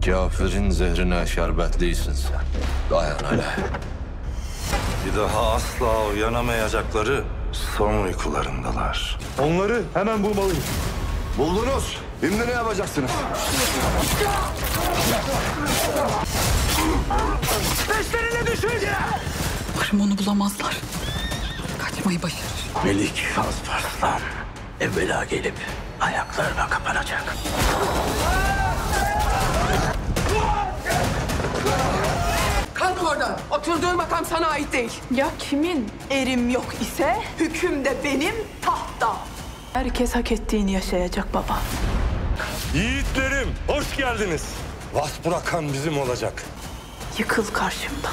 Kafirin zehrine şerbetliysin sen. Dayan hele. Bir daha asla uyanamayacakları son uykularındalar. Onları hemen bulmalıyız. Buldunuz. Şimdi ne yapacaksınız? Peşlerine düşün! Umarım onu bulamazlar. Kaçmayı başarır. Melik Alparslan evvela gelip ayaklarına kapanacak. Kalk oradan. Oturduğun makam sana ait değil. Ya kimin? Erim yok ise hüküm de benim tahtta. Herkes hak ettiğini yaşayacak baba. Yiğitlerim, hoş geldiniz. Vas bırakan bizim olacak. Yıkıl karşımdan.